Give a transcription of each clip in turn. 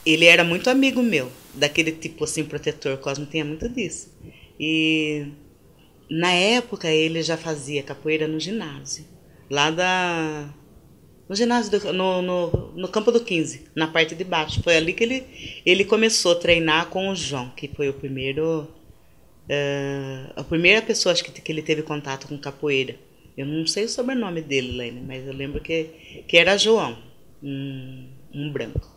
ele era muito amigo meu, daquele tipo assim, protetor. Cosmo tinha muito disso. E na época ele já fazia capoeira no ginásio. Lá da. No ginásio, no campo do 15, na parte de baixo. Foi ali que ele começou a treinar com o João, que foi o primeiro. A primeira pessoa acho que ele teve contato com capoeira. Eu não sei o sobrenome dele, Lene, mas eu lembro que era João, um branco.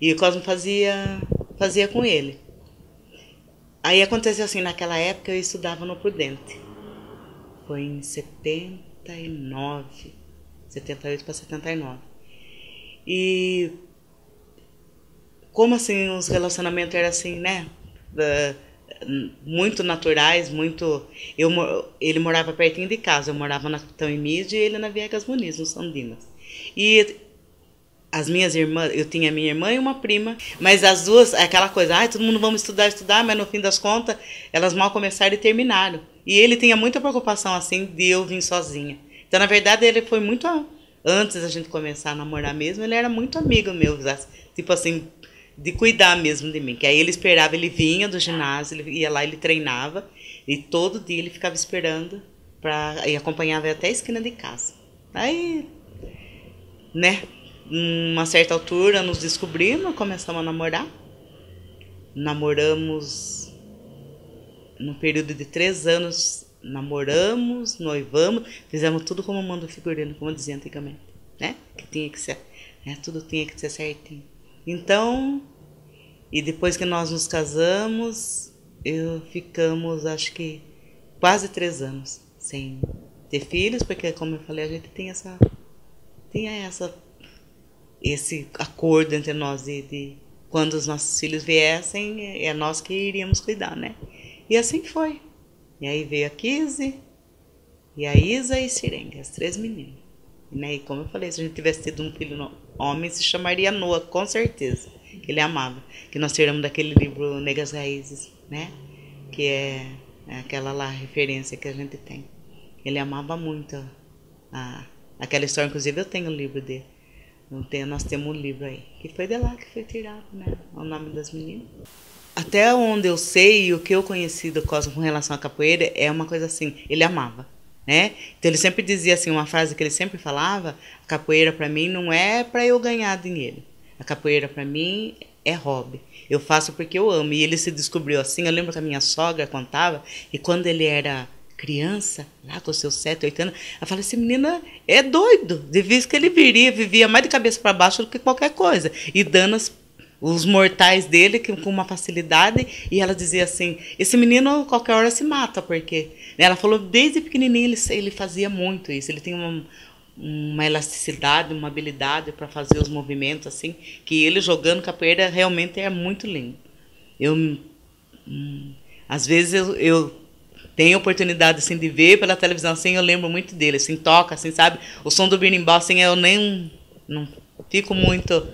E o Cosmo fazia com ele. Aí aconteceu assim, naquela época eu estudava no Prudente. Foi em 79, 78 para 79. E como assim os relacionamentos eram assim, né? Muito naturais, muito. Ele morava pertinho de casa, eu morava na Capitão Emílio e ele na Viegas Muniz, no São Dimas. E as minhas irmãs, eu tinha minha irmã e uma prima, mas as duas, aquela coisa, todo mundo vamos estudar, mas no fim das contas, elas mal começaram e terminaram. E ele tinha muita preocupação, assim, de eu vir sozinha. Então, na verdade, ele foi muito, antes da gente começar a namorar mesmo, ele era muito amigo meu, tipo assim, de cuidar mesmo de mim. Que aí ele esperava, ele vinha do ginásio, ele ia lá, ele treinava, e todo dia ele ficava esperando, e acompanhava até a esquina de casa. Aí, né, uma certa altura nos descobrimos, começamos a namorar. Namoramos no período de 3 anos, namoramos, noivamos, fizemos tudo como manda o figurino, como dizia antigamente, né? Que tinha que ser, né? Tudo tinha que ser certinho. Então, e depois que nós nos casamos, ficamos, acho que quase 3 anos sem ter filhos, porque como eu falei, a gente tinha esse acordo entre nós de quando os nossos filhos viessem, é nós que iríamos cuidar, né? E assim foi. E aí veio a Kizzy, e a Isa e a Sirenga, as 3 meninas. Né? E como eu falei, se a gente tivesse tido um filho homem, se chamaria Noah, com certeza, que ele amava. Que nós tiramos daquele livro Negras Raízes, né? Que é aquela lá referência que a gente tem. Ele amava muito aquela história, inclusive eu tenho o livro dele. Nós temos um livro aí, que foi de lá que foi tirado, né? O nome das meninas. Até onde eu sei, o que eu conheci do Cosmo com relação à capoeira é uma coisa assim, ele amava, né? Então ele sempre dizia assim, uma frase que ele sempre falava, a capoeira para mim não é para eu ganhar dinheiro. A capoeira para mim é hobby. Eu faço porque eu amo. E ele se descobriu assim, eu lembro que a minha sogra contava, e quando ele era criança, lá com seus 7, 8 anos, ela falou, esse menino é doido. De vez que ele vivia mais de cabeça para baixo do que qualquer coisa. E dando os mortais dele com uma facilidade, e ela dizia assim, esse menino qualquer hora se mata, porque ela falou desde pequenininho ele fazia muito isso, ele tinha uma elasticidade, uma habilidade para fazer os movimentos assim, que ele jogando capoeira realmente é muito lindo. Às vezes eu tenho oportunidade assim de ver pela televisão assim, eu lembro muito dele, assim, toca assim, sabe, o som do berimbau assim, eu nem não fico muito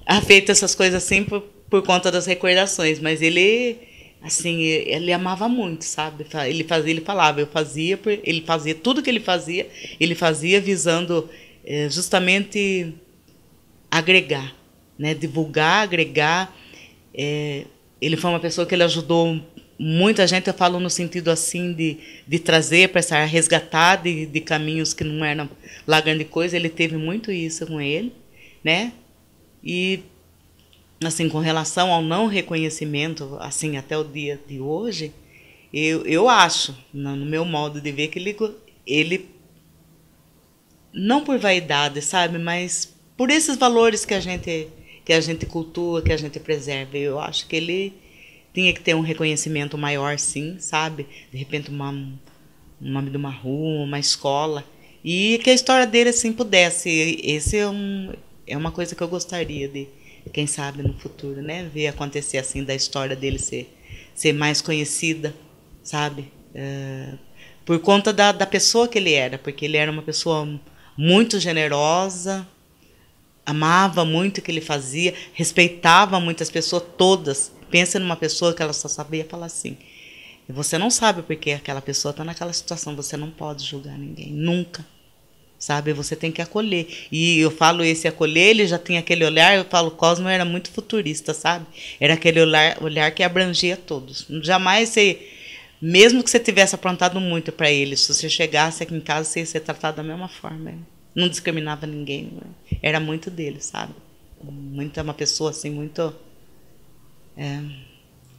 afeito a essas coisas assim por conta das recordações, mas ele assim, ele amava muito, sabe? Ele falava, ele fazia tudo que ele fazia visando justamente agregar, né? Divulgar, agregar. Ele foi uma pessoa que ele ajudou muita gente, eu falo no sentido assim de trazer para essa resgatar de caminhos que não eram lá grande coisa, ele teve muito isso com ele, né? E assim, com relação ao não reconhecimento, assim, até o dia de hoje, eu acho, no meu modo de ver, que ele não por vaidade, sabe, mas por esses valores que a gente cultua, que a gente preserva, eu acho que ele tinha que ter um reconhecimento maior, sim, sabe, de repente um nome de uma rua, uma escola, e que a história dele, assim, pudesse, esse é uma coisa que eu gostaria de, quem sabe no futuro, né, ver acontecer assim, da história dele ser mais conhecida, sabe, por conta da pessoa que ele era, porque ele era uma pessoa muito generosa, amava muito o que ele fazia, respeitava muitas pessoas, todas. Pensa numa pessoa que ela só sabia falar assim, você não sabe porque aquela pessoa está naquela situação, você não pode julgar ninguém, nunca. sabe? Você tem que acolher. E eu falo esse acolher, ele já tinha aquele olhar, eu falo, Cosmo era muito futurista, sabe? Era aquele olhar que abrangia todos. Jamais você, mesmo que você tivesse aprontado muito para ele, se você chegasse aqui em casa, você ia ser tratado da mesma forma. Não discriminava ninguém. Era muito dele, sabe? Muito, uma pessoa assim, muito...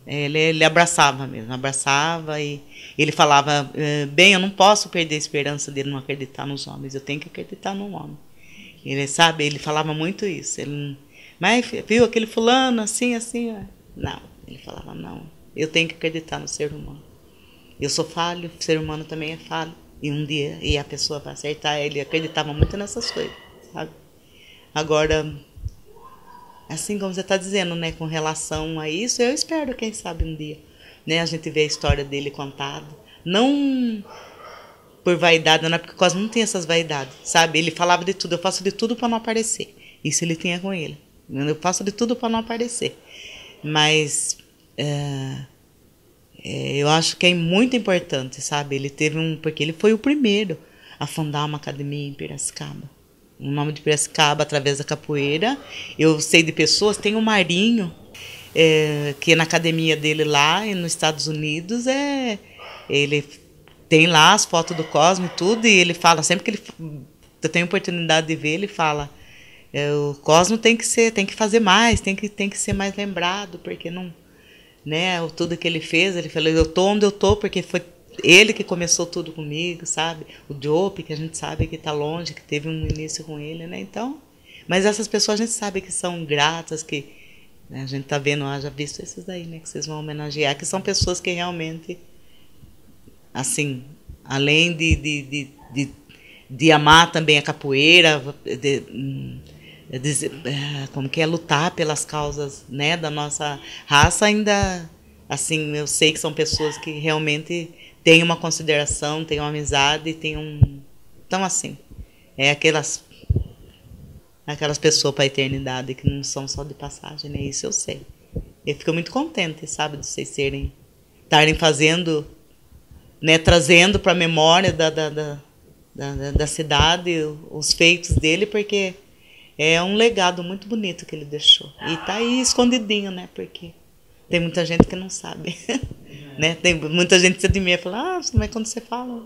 Ele abraçava mesmo, abraçava e ele falava, bem, eu não posso perder a esperança dele não acreditar nos homens, eu tenho que acreditar no homem. Ele, sabe, ele falava muito isso. Ele, mas viu aquele fulano assim, assim? Não, ele falava, não, eu tenho que acreditar no ser humano. Eu sou falho, o ser humano também é falho. E um dia a pessoa vai acertar. Ele acreditava muito nessas coisas, sabe? Agora... Assim como você está dizendo, né, com relação a isso, eu espero, quem sabe, um dia, né, a gente vê a história dele contada. Não por vaidade, não é porque o Cosmo não tem essas vaidades, sabe? Ele falava de tudo, eu faço de tudo para não aparecer. Isso ele tinha com ele. Eu faço de tudo para não aparecer. Mas eu acho que é muito importante, sabe? Ele teve porque ele foi o primeiro a fundar uma academia em Piracicaba. O nome de Piracicaba, através da capoeira. Eu sei de pessoas, tem o Marinho, que na academia dele lá nos Estados Unidos, ele tem lá as fotos do Cosmo e tudo, e ele fala, sempre que eu tenho oportunidade de ver, ele fala, o Cosmo tem que fazer mais, tem que ser mais lembrado, porque não, né, tudo que ele fez, ele falou, eu tô onde eu tô, porque foi ele que começou tudo comigo, sabe? O Jope, que a gente sabe que está longe, que teve um início com ele, né? Então, mas essas pessoas a gente sabe que são gratas, que, né, a gente está vendo, já visto esses daí, né? Que vocês vão homenagear, que são pessoas que realmente, assim, além de amar também a capoeira, como que é lutar pelas causas, né, da nossa raça, ainda, assim, eu sei que são pessoas que realmente tem uma consideração, tem uma amizade, tem um... Então, assim, aquelas pessoas para a eternidade que não são só de passagem, né? Isso eu sei. Eu fico muito contente, sabe, de vocês estarem fazendo, né, trazendo para a memória da cidade os feitos dele, porque é um legado muito bonito que ele deixou. E está aí escondidinho, né, porque tem muita gente que não sabe. Né? Tem muita gente que se admira e fala, mas quando você fala,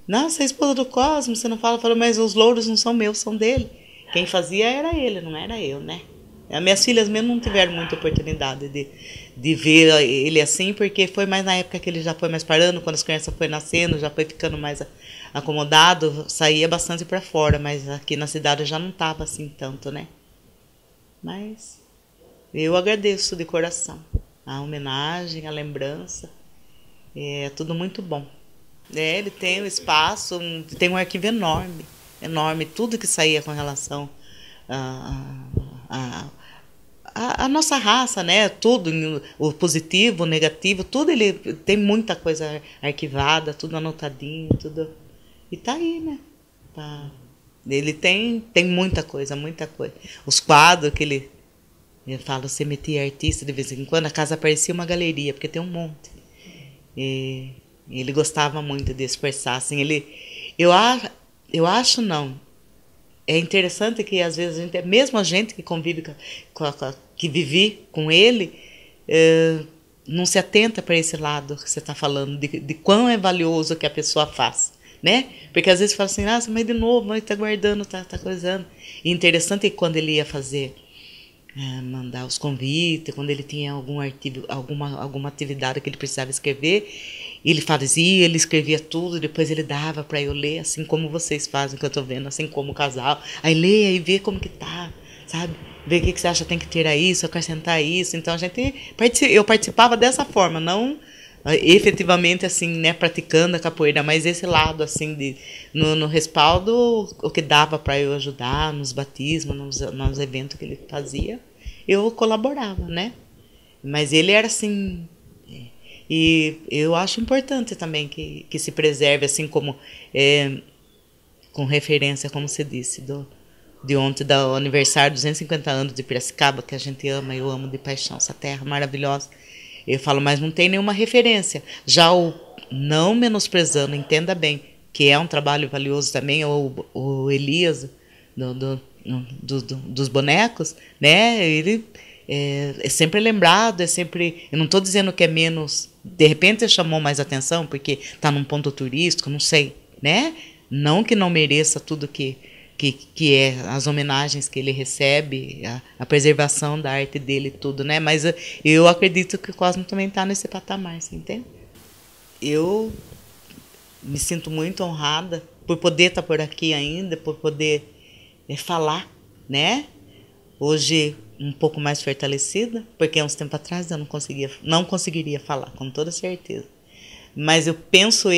não, você é esposa do Cosmo, você não fala, mas os louros não são meus, são dele. Quem fazia era ele, não era eu, né? As minhas filhas mesmo não tiveram muita oportunidade de ver ele assim, porque foi mais na época que ele já foi mais parando, quando as crianças foram nascendo, já foi ficando mais acomodado, saía bastante para fora, mas aqui na cidade já não estava assim tanto, né? Mas eu agradeço de coração a homenagem, a lembrança, é tudo muito bom. Ele tem um espaço, tem um arquivo enorme, enorme, tudo que saía com relação a nossa raça, né? Tudo, o positivo, o negativo, tudo, ele tem muita coisa arquivada, tudo anotadinho, tudo. E tá aí, né? Tá. Ele tem muita coisa, muita coisa. Os quadros que eu falo, você metia artista de vez em quando, a casa parecia uma galeria, porque tem um monte. E ele gostava muito de expressar, assim, eu acho não. É interessante que às vezes mesmo a gente que convive que vive com ele, não se atenta para esse lado que você está falando, de quão é valioso o que a pessoa faz, né? Porque às vezes fala assim, mas de novo, mas está guardando, tá coisando. E interessante é que quando ele ia fazer, mandar os convites, quando ele tinha algum artigo, alguma atividade que ele precisava escrever, ele fazia, ele escrevia tudo, depois ele dava para eu ler, assim como vocês fazem, que eu estou vendo, assim como o casal. Aí lê, aí vê como que tá, sabe? Vê o que você acha que tem que tirar isso, acrescentar isso. Então eu participava dessa forma, não efetivamente assim, né, praticando a capoeira, mas esse lado assim no respaldo, o que dava para eu ajudar nos batismos, nos eventos que ele fazia, eu colaborava, né? Mas ele era assim, e eu acho importante também que se preserve, assim como com referência, como você disse, de ontem, do aniversário, 250 anos de Piracicaba, que a gente ama, eu amo de paixão, essa terra maravilhosa. Eu falo, mas não tem nenhuma referência. Já não menosprezando, entenda bem, que é um trabalho valioso também, o Elias dos bonecos, né? Ele é sempre lembrado, é sempre. Eu não estou dizendo que é menos. De repente chamou mais atenção porque está num ponto turístico, não sei, né? Não que não mereça tudo que é as homenagens que ele recebe, a preservação da arte dele e tudo, né? Mas eu acredito que o Cosmo também está nesse patamar, você entende? Eu me sinto muito honrada por poder estar por aqui ainda, por poder falar, né? Hoje um pouco mais fortalecida, porque há uns tempos atrás eu não conseguiria falar, com toda certeza. Mas eu penso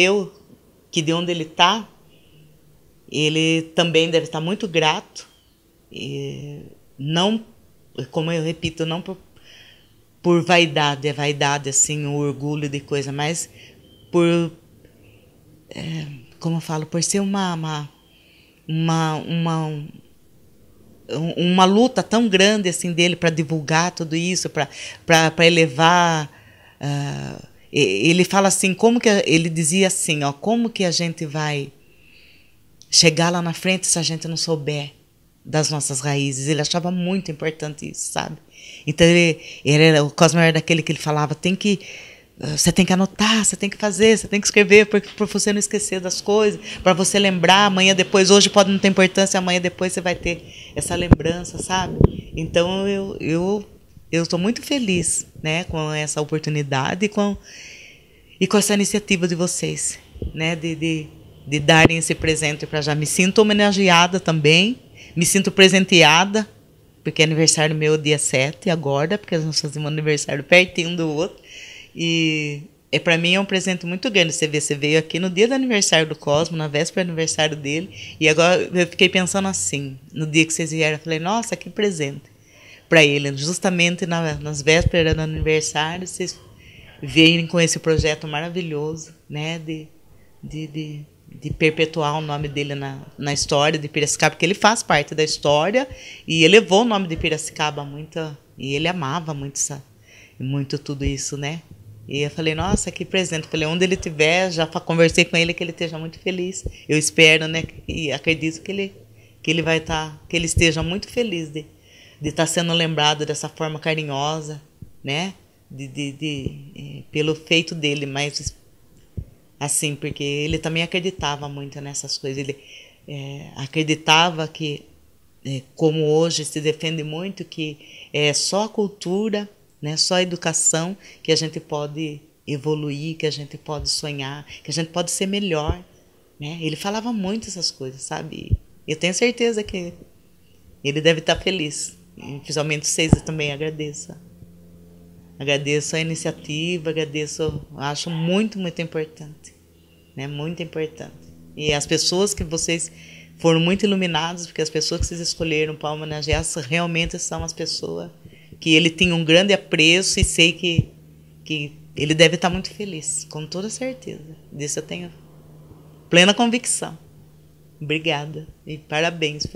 que de onde ele está, ele também deve estar muito grato, e não, como eu repito, não por vaidade assim, o orgulho de coisa, mas por, como eu falo, por ser uma luta tão grande assim dele para divulgar tudo isso, para elevar. Ele fala assim, ele dizia assim, ó, como que a gente vai chegar lá na frente se a gente não souber das nossas raízes? Ele achava muito importante isso, sabe? Então o Cosmo era daquele que ele falava, você tem que anotar, você tem que fazer, você tem que escrever para você não esquecer das coisas, para você lembrar amanhã depois. Hoje pode não ter importância, amanhã depois você vai ter essa lembrança, sabe? Então eu estou muito feliz, né, com essa oportunidade e com essa iniciativa de vocês, né, de darem esse presente para já. Me sinto homenageada também, me sinto presenteada, porque é aniversário meu dia 7 agora, porque nós fazemos aniversário pertinho do outro. E para mim é um presente muito grande. Você veio aqui no dia do aniversário do Cosmo, na véspera do aniversário dele, e agora eu fiquei pensando assim, no dia que vocês vieram, eu falei, nossa, que presente para ele. Justamente nas vésperas do aniversário, vocês virem com esse projeto maravilhoso, né, de perpetuar o nome dele na história de Piracicaba, porque ele faz parte da história e elevou o nome de Piracicaba muito, e ele amava muito tudo isso, né? E eu falei, nossa, que presente. Falei, onde ele estiver, já conversei com ele, que ele esteja muito feliz. Eu espero, né, e acredito que ele vai estar, que ele esteja muito feliz de estar sendo lembrado dessa forma carinhosa, né, pelo feito dele, mas assim, porque ele também acreditava muito nessas coisas. Ele acreditava que, como hoje se defende muito, que é só a cultura, né, só a educação que a gente pode evoluir, que a gente pode sonhar, que a gente pode ser melhor, né? Ele falava muito essas coisas, sabe? Eu tenho certeza que ele deve estar feliz. E, principalmente vocês, eu também agradeço. Agradeço a iniciativa, acho muito, muito importante, né? Muito importante. E as pessoas que vocês foram muito iluminados, porque as pessoas que vocês escolheram para homenagear realmente são as pessoas que ele tinha um grande apreço, e sei que ele deve estar muito feliz, com toda certeza. Disso eu tenho plena convicção. Obrigada e parabéns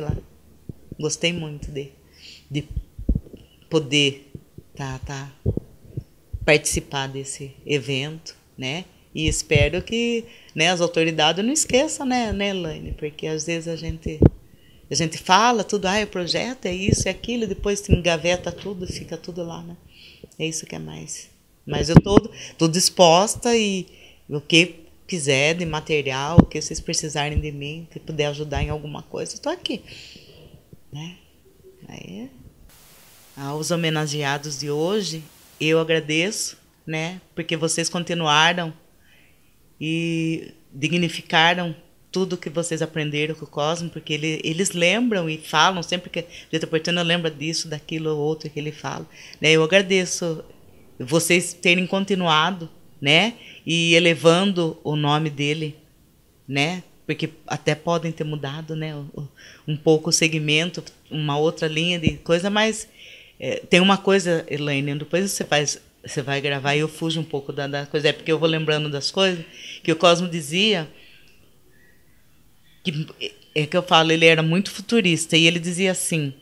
gostei muito de poder participar desse evento, né? E espero que, né, as autoridades não esqueçam, né, Elaine? Porque às vezes a gente fala tudo, o projeto é isso, é aquilo, depois se engaveta tudo, fica tudo lá, né? É isso que é mais. Mas eu tô disposta, e o que quiser de material, o que vocês precisarem de mim, que puder ajudar em alguma coisa, estou aqui, né? Aí, aos homenageados de hoje, eu agradeço, né? Porque vocês continuaram e dignificaram tudo que vocês aprenderam com o Cosmo, porque eles lembram e falam, sempre que a gente oportuna lembra disso, daquilo ou outro que ele fala, né? Eu agradeço vocês terem continuado, né, e elevando o nome dele, né, porque até podem ter mudado, né, um pouco o segmento, uma outra linha de coisa, mas tem uma coisa, Elaine, depois você vai gravar e eu fujo um pouco da coisa, porque eu vou lembrando das coisas que o Cosmo dizia, que eu falo, ele era muito futurista, e ele dizia assim,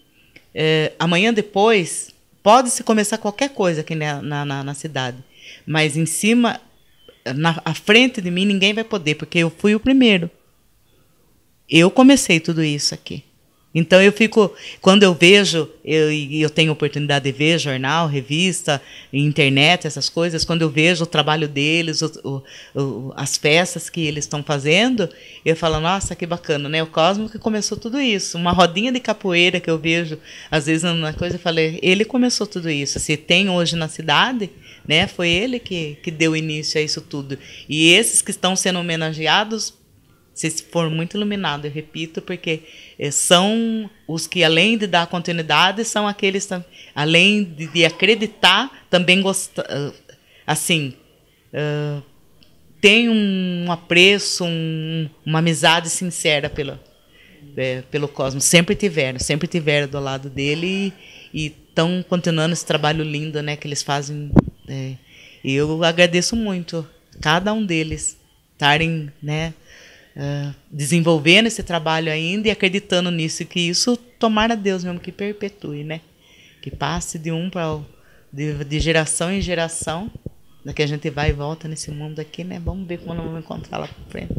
amanhã depois pode-se começar qualquer coisa aqui na cidade, mas em cima, à frente de mim, ninguém vai poder, porque eu fui o primeiro. eu comecei tudo isso aqui. Então eu fico, quando eu vejo, eu tenho oportunidade de ver jornal, revista, internet, essas coisas, quando eu vejo o trabalho deles, as festas que eles estão fazendo, eu falo, nossa, que bacana, né? O Cosmo que começou tudo isso. Uma rodinha de capoeira que eu vejo, às vezes na coisa, eu falei, ele começou tudo isso. Se tem hoje na cidade, né? Foi ele que deu início a isso tudo. E esses que estão sendo homenageados, vocês foram muito iluminados, eu repito, porque são os que, além de dar continuidade, são aqueles, além de acreditar, também gostam, assim, tem um apreço, uma amizade sincera pelo Cosmo. Sempre tiveram do lado dele e estão continuando esse trabalho lindo, né, que eles fazem. E eu agradeço muito cada um deles estarem, né, desenvolvendo esse trabalho ainda e acreditando nisso, que isso, tomara Deus mesmo que perpetue, né? Que passe de geração em geração, que a gente vai e volta nesse mundo aqui, né? Vamos ver como nós vamos encontrar lá pra frente.